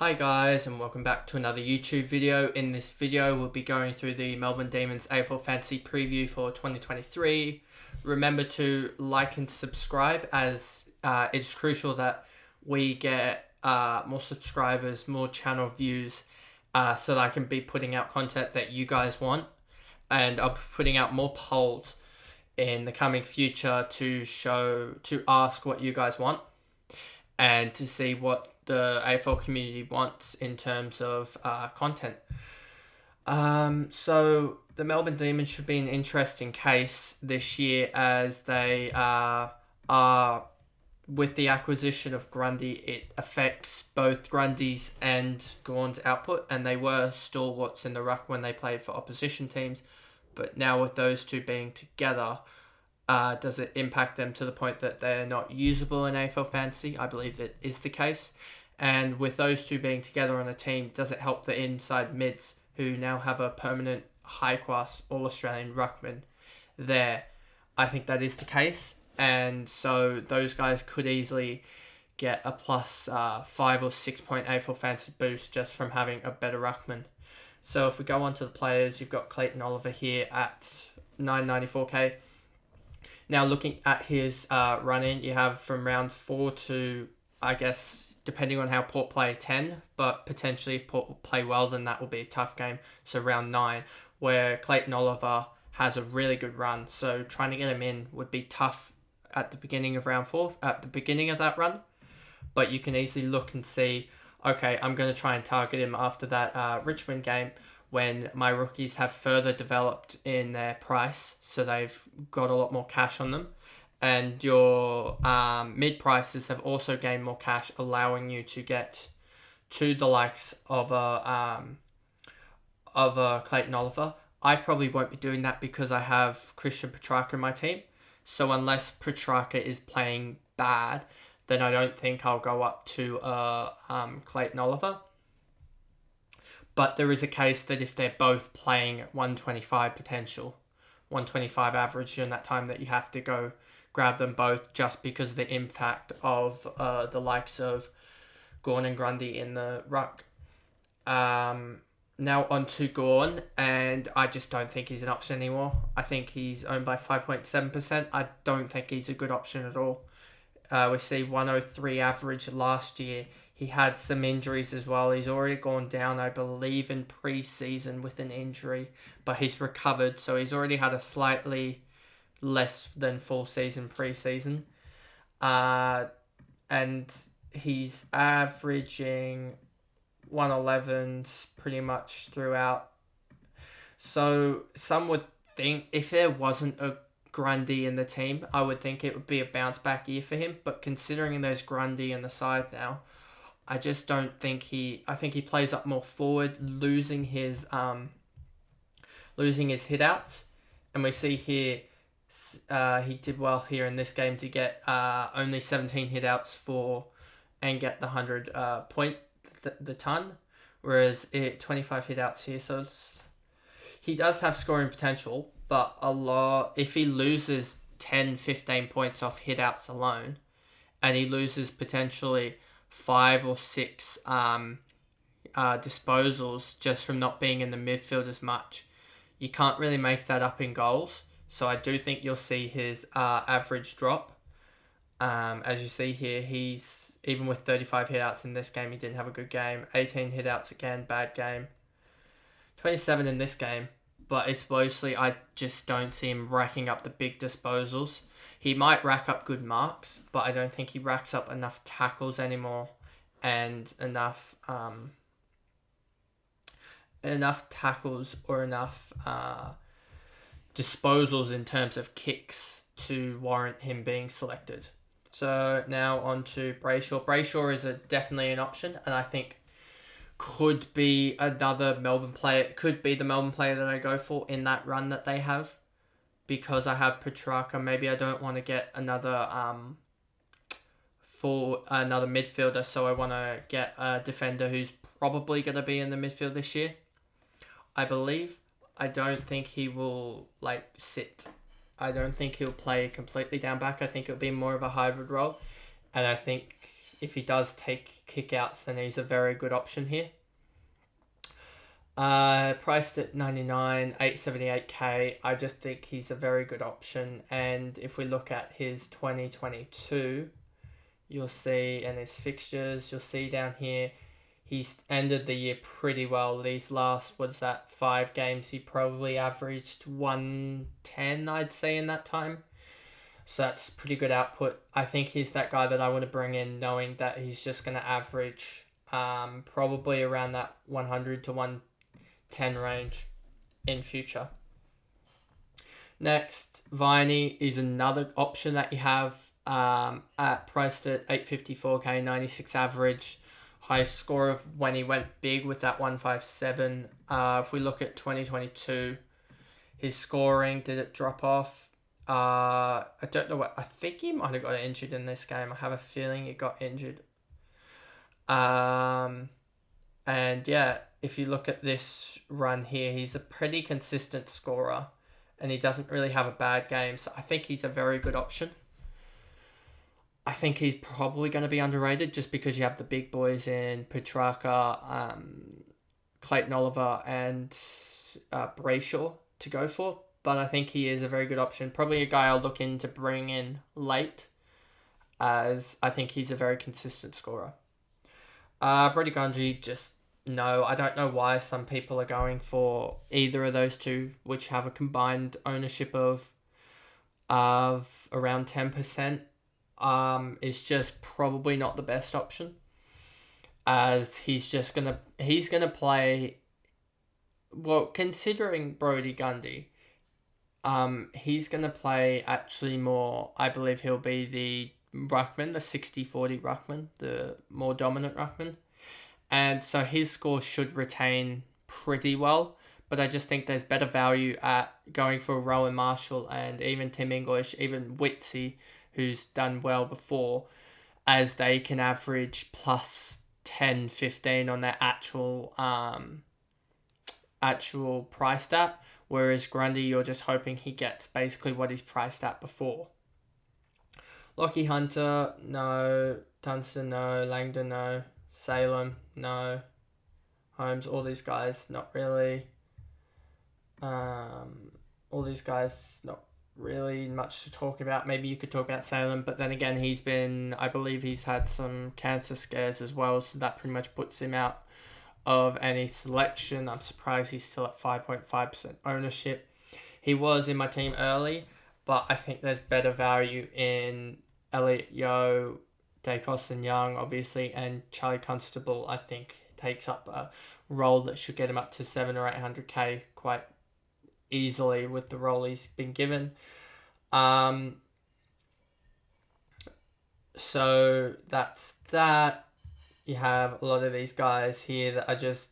Hi guys, and welcome back to another YouTube video. In this video we'll be going through the Melbourne Demons AFL Fantasy Preview for 2023. Remember to like and subscribe, as it's crucial that we get more subscribers, more channel views, so that I can be putting out content that you guys want. And I'll be putting out more polls in the coming future to ask what you guys want and to see what the AFL community wants in terms of content. So the Melbourne Demons should be an interesting case this year, as they are with the acquisition of Grundy. It affects both Grundy's and Gawn's output, and they were stalwarts in the ruck when they played for opposition teams. But now with those two being together, does it impact them to the point that they're not usable in AFL Fantasy? I believe it is the case. And with those two being together on a team, does it help the inside mids who now have a permanent high-class All-Australian ruckman there? I think that is the case. And so those guys could easily get a plus 5 or 6 point AFL Fantasy boost just from having a better ruckman. So if we go on to the players, you've got Clayton Oliver here at 994k. Now looking at his run-in, you have from round 4 to, I guess, depending on how Port play, 10, but potentially if Port will play well, then that will be a tough game. So round 9, where Clayton Oliver has a really good run. So trying to get him in would be tough at the beginning of round 4, at the beginning of that run. But you can easily look and see, okay, I'm going to try and target him after that Richmond game, when my rookies have further developed in their price, so they've got a lot more cash on them. And your mid prices have also gained more cash, allowing you to get to the likes of a Clayton Oliver. I probably won't be doing that because I have Christian Petrarca in my team. So unless Petrarca is playing bad, then I don't think I'll go up to Clayton Oliver. But there is a case that if they're both playing at 125 potential, 125 average during that time, that you have to go grab them both, just because of the impact of the likes of Gawn and Grundy in the ruck. Now on to Gawn, and I just don't think he's an option anymore. I think he's owned by 5.7%. I don't think he's a good option at all. We see 103 average last year. He had some injuries as well. He's already gone down, I believe, in pre-season with an injury, but he's recovered, so he's already had a slightly less than full season pre-season. And he's averaging 111s pretty much throughout. So some would think if there wasn't a Grundy in the team, I would think it would be a bounce back year for him. But considering there's Grundy in the side now, I just don't think I think he plays up more forward, losing his hit outs. And we see here, he did well here in this game to get only 17 hit outs and get the 100 point the ton, whereas 25 hit outs here. So he does have scoring potential, but if he loses 10, 15 points off hit outs alone, and he loses potentially 5 or 6 disposals just from not being in the midfield as much, you can't really make that up in goals. So I do think you'll see his average drop. As you see here, he's, even with 35 hit-outs in this game, he didn't have a good game. 18 hit-outs again, bad game. 27 in this game, but it's mostly, I just don't see him racking up the big disposals. He might rack up good marks, but I don't think he racks up enough tackles anymore, and enough tackles or enough disposals in terms of kicks to warrant him being selected. So now on to Brayshaw. Brayshaw is definitely an option, and I think could be another Melbourne player. Could be the Melbourne player that I go for in that run that they have, because I have Petrarca. Maybe I don't want to get another midfielder, so I want to get a defender who's probably going to be in the midfield this year, I believe. I don't think he will sit. I don't think he'll play completely down back. I think it'll be more of a hybrid role, and I think if he does take kick-outs, then he's a very good option here. Priced at 99, 878k. I just think he's a very good option. And if we look at his 2022, you'll see, and his fixtures, you'll see down here, he's ended the year pretty well. These last, 5 games, he probably averaged 110, I'd say, in that time. So that's pretty good output. I think he's that guy that I want to bring in, knowing that he's just going to average probably around that 100 to 110 range in future. Next, Viney is another option that you have priced at 854k, 96 average. High score of when he went big with that 157. If we look at 2022, his scoring, did it drop off? I don't know I think he might have got injured in this game. I have a feeling he got injured. And yeah, if you look at this run here, he's a pretty consistent scorer and he doesn't really have a bad game. So I think he's a very good option. I think he's probably going to be underrated just because you have the big boys in Petrarca, Clayton Oliver and Brayshaw to go for. But I think he is a very good option. Probably a guy I'll look in to bring in late, as I think he's a very consistent scorer. Brody Grundy, just no. I don't know why some people are going for either of those two, which have a combined ownership of around 10%. Is just probably not the best option, as he's gonna play. Well, considering Brody Grundy, he's going to play actually more, I believe he'll be the ruckman, the 60-40 ruckman, the more dominant ruckman. And so his score should retain pretty well, but I just think there's better value at going for Rowan Marshall and even Tim English, even Witsy, who's done well before, as they can average plus 10, 15 on their actual price stat. Whereas Grundy, you're just hoping he gets basically what he's priced at before. Lockie Hunter, no. Dunstan, no. Langdon, no. Salem, no. Holmes, all these guys, not really. All these guys, not really much to talk about. Maybe you could talk about Salem, but then again, I believe he's had some cancer scares as well, so that pretty much puts him out of any selection. I'm surprised he's still at 5.5% ownership. He was in my team early, but I think there's better value in Elliot Yeo, Dacos and Young, obviously, and Charlie Constable. I think takes up a role that should get him up to 700 or 800k quite easily with the role he's been given. So that's that. You have a lot of these guys here that are just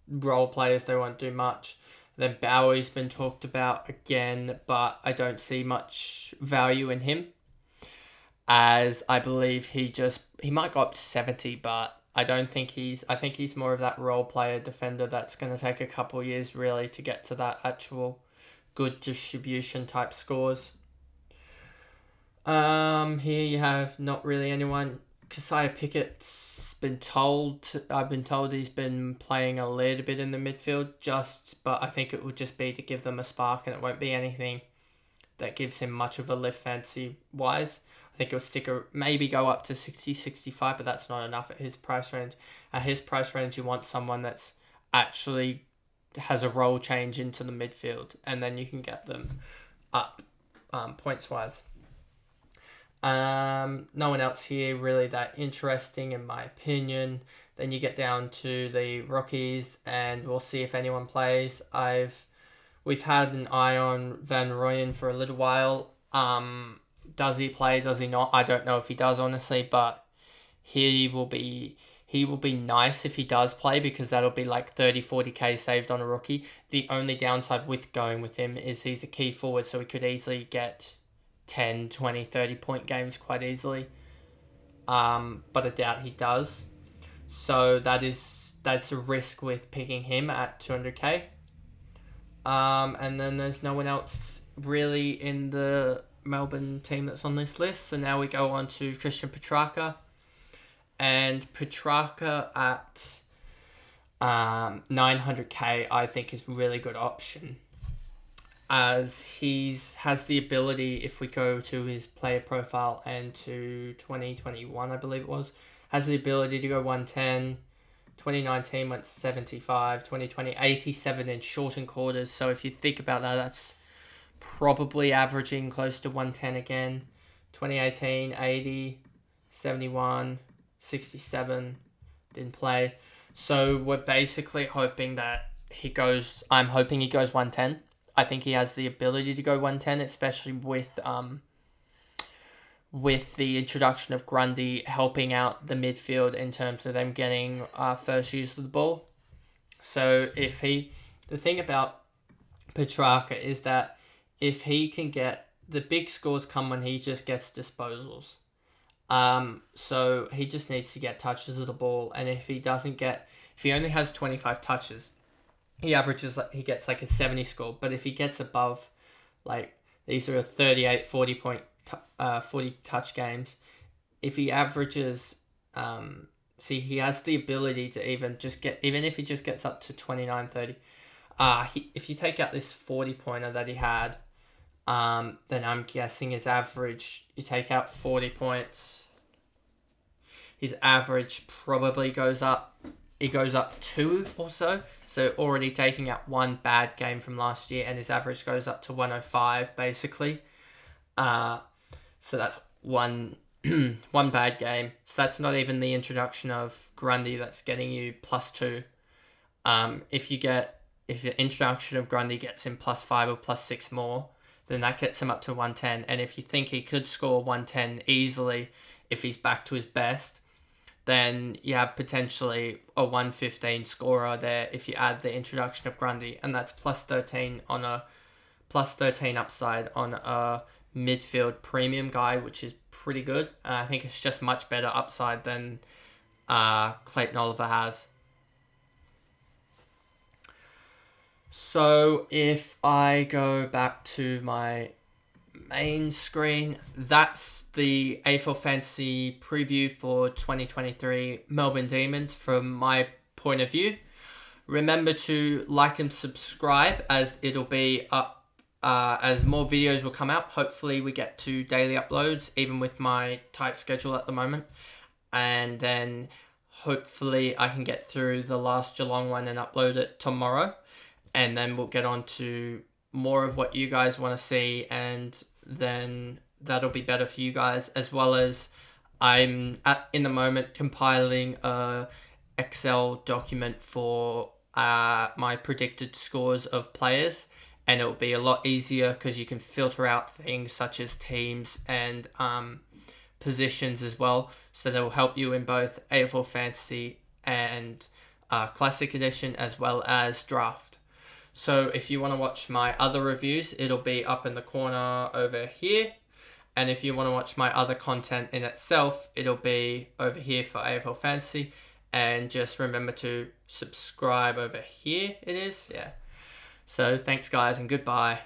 role players. They won't do much. Then Bowie's been talked about again, but I don't see much value in him, as I believe he might go up to 70, but I think he's more of that role player defender that's going to take a couple of years really to get to that actual good distribution type scores. Here you have not really anyone. Keziah Pickett's I've been told he's been playing a little bit in the midfield, but I think it would just be to give them a spark, and it won't be anything that gives him much of a lift fancy wise. I think he'll maybe go up to 60, 65, but that's not enough at his price range. At his price range, you want someone that's actually has a role change into the midfield, and then you can get them up points wise. No one else here really that interesting in my opinion. Then you get down to the rookies, and we'll see if anyone plays. We've had an eye on Van Rooyen for a little while. Does he play? Does he not? I don't know if he does, honestly, but he will be nice if he does play, because that'll be like 30, 40k saved on a rookie. The only downside with going with him is he's a key forward, so he could easily get 10, 20, 30 point games quite easily. But I doubt he does. So that's a risk with picking him at 200k. And then there's no one else really in the Melbourne team that's on this list. So now we go on to Christian Petrarca. And Petrarca at 900k, I think is a really good option, as has the ability, if we go to his player profile and to 2021, I believe it was, has the ability to go 110. 2019 went 75, 2020 87 in shortened quarters. So if you think about that, that's probably averaging close to 110 again. 2018 80, 71, 67, didn't play. So we're basically hoping that I'm hoping he goes 110. I think he has the ability to go 110, especially with the introduction of Grundy helping out the midfield in terms of them getting first use of the ball. So the thing about Petrarca is that if he can get, the big scores come when he just gets disposals. So he just needs to get touches of the ball, and if he only has 25 touches, he gets like a 70 score. But if he gets above, like, these are 38, 40 point 40 touch games, if he averages he has the ability to even if he just gets up to 29, 30, if you take out this 40 pointer that he had, then I'm guessing his average, you take out 40 points, his average probably goes up 2 or so. So already taking out one bad game from last year, and his average goes up to 105 basically. So that's one bad game. So that's not even the introduction of Grundy that's getting you +2. If the introduction of Grundy gets him +5 or +6 more, then that gets him up to 110. And if you think he could score 110 easily if he's back to his best, then you have potentially a 115 scorer there if you add the introduction of Grundy, and that's +13 upside on a midfield premium guy, which is pretty good. I think it's just much better upside than Clayton Oliver has. So if I go back to my main screen, that's the AFL Fantasy Preview for 2023 Melbourne Demons from my point of view. Remember to like and subscribe, as it'll be up as more videos will come out. Hopefully we get to daily uploads, even with my tight schedule at the moment. And then hopefully I can get through the last Geelong one and upload it tomorrow. And then we'll get on to more of what you guys want to see, and then that'll be better for you guys, as well as I'm in the moment compiling a Excel document for my predicted scores of players, and it'll be a lot easier because you can filter out things such as teams and positions as well, so that will help you in both AFL Fantasy and Classic Edition, as well as Draft. So if you want to watch my other reviews, it'll be up in the corner over here. And if you want to watch my other content in itself, it'll be over here for AFL Fantasy. And just remember to subscribe over here, it is. Yeah. So thanks guys, and goodbye.